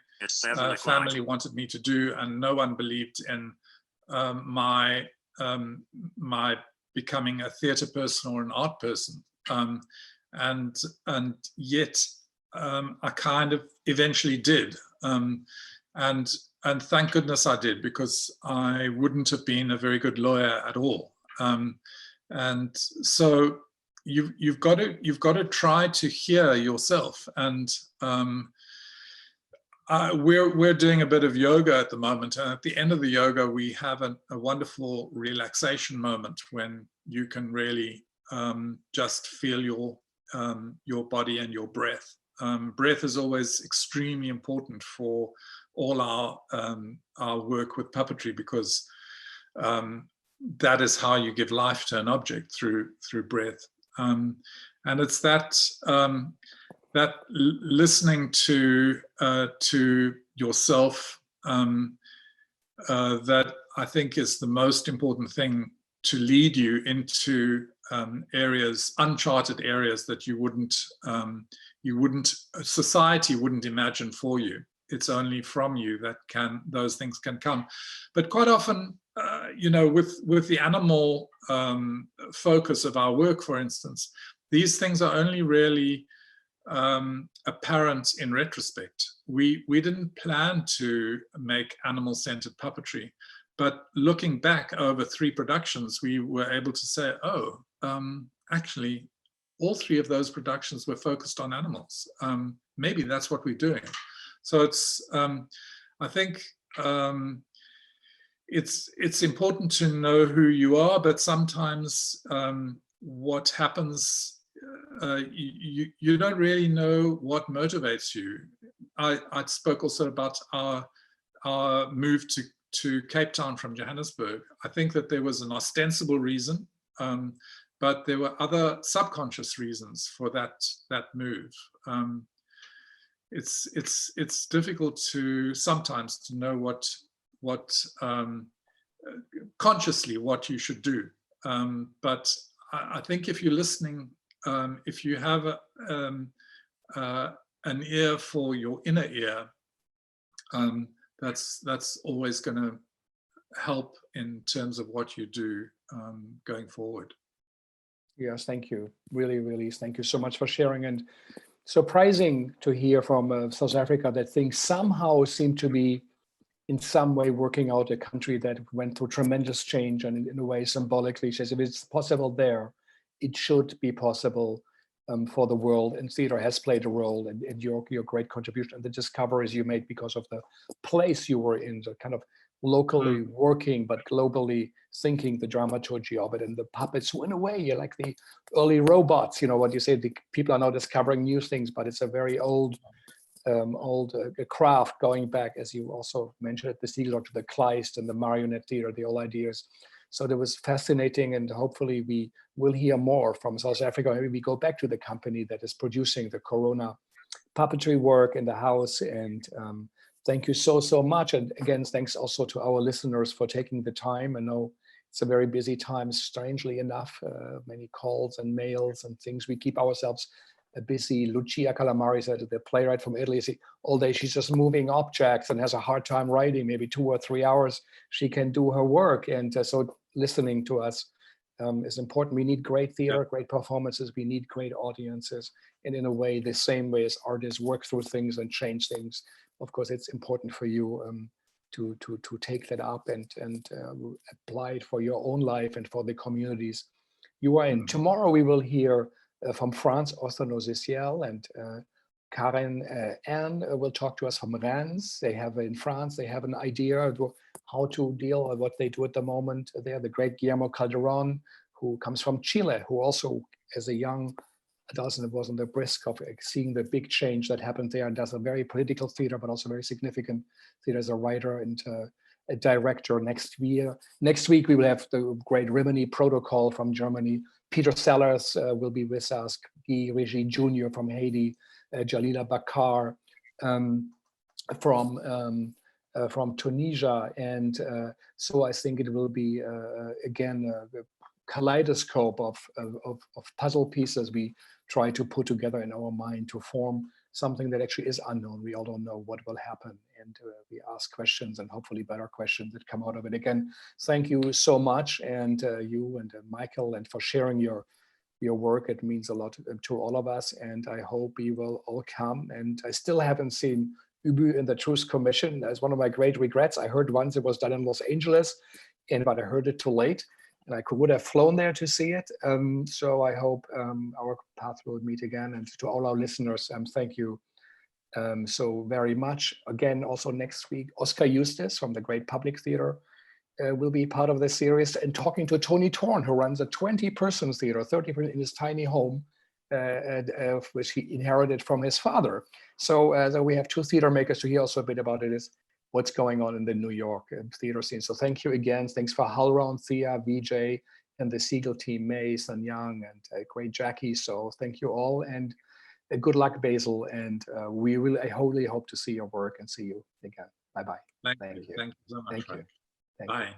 family wanted me to do, and no one believed in my becoming a theatre person or an art person, and yet I kind of eventually did, and thank goodness I did, because I wouldn't have been a very good lawyer at all. And so you've got to try to hear yourself. And we're doing a bit of yoga at the moment, and at the end of the yoga we have a wonderful relaxation moment when you can really just feel your body and your breath. Breath is always extremely important for all our work with puppetry, because that is how you give life to an object, through breath. And it's that listening to yourself that I think is the most important thing to lead you into areas, uncharted areas that society wouldn't imagine for you. It's only from you that those things can come. But quite often, with the animal focus of our work, for instance, these things are only really apparent in retrospect. We didn't plan to make animal-centered puppetry, but looking back over 3 productions, we were able to say, oh, actually, all 3 of those productions were focused on animals. Maybe that's what we're doing. So it's, I think, it's important to know who you are, but sometimes what happens, you don't really know what motivates you. I spoke also about our move to Cape Town from Johannesburg. I think that there was an ostensible reason, but there were other subconscious reasons for that move. It's difficult to sometimes to know what consciously what you should do, but I think if you're listening, if you have an ear for your inner ear, that's always going to help in terms of what you do going forward.
Yes, thank you. Really, really, thank you so much for sharing. And surprising to hear from South Africa that things somehow seem to be in some way working out, a country that went through tremendous change, and in a way symbolically says if it's possible there, it should be possible for the world, and theater has played a role, and your great contribution and the discoveries you made because of the place you were in, the kind of locally working but globally thinking the dramaturgy of it, and the puppets who in a way you're like the early robots, what you say, the people are now discovering new things, but it's a very old craft going back, as you also mentioned at the Segal, to the Kleist and the marionette theater, the old ideas. So that was fascinating, and hopefully we will hear more from South Africa. Maybe we go back to the company that is producing the Corona puppetry work in the house. And thank you so much. And again, thanks also to our listeners for taking the time. I know it's a very busy time, strangely enough, many calls and mails and things. We keep ourselves busy. Lucia Calamari said, the playwright from Italy, all day she's just moving objects and has a hard time writing, maybe 2 or 3 hours she can do her work. And so listening to us is important. We need great theater, great performances. We need great audiences. And in a way, the same way as artists work through things and change things, of course, it's important for you to take that up and apply it for your own life and for the communities you are in. Tomorrow we will hear from France, Segal, and Karen Anne will talk to us from Rennes. They have in France, they have an idea of how to deal with what they do at the moment there. The great Guillermo Calderon, who comes from Chile, who also as a young adolescent was on the brisk of seeing the big change that happened there, and does a very political theater, but also very significant theater as a writer and a director. Next week we will have the great Rimini Protocol from Germany. Peter Sellers will be with us, Guy Regi Jr. from Haiti, Jalila Bakar from Tunisia. And so I think it will be, again, a kaleidoscope of puzzle pieces we try to put together in our mind to form something that actually is unknown. We all don't know what will happen, and we ask questions, and hopefully better questions that come out of it. Again, thank you so much, and you and Michael, and for sharing your work. It means a lot to all of us, and I hope you will all come. And I still haven't seen Ubu in the Truth Commission. That's one of my great regrets. I heard once it was done in Los Angeles, but I heard it too late, and I would have flown there to see it. So I hope our paths will meet again. And to all our listeners, thank you so very much. Again, also next week, Oscar Eustace from the Great Public Theater will be part of the series, and talking to Tony Torn, who runs a 20-person theater, 30% in his tiny home, which he inherited from his father. So we have two theater makers to hear also a bit about it, is what's going on in the New York theater scene. So thank you again. Thanks for Halron, Thea, VJ, and the Segal team, Mace and Young, and great Jackie. So thank you all, and good luck, Basil. And I wholly hope to see your work and see you again. Bye-bye.
Thank you. Thank you so much.
Thank you.
Bye.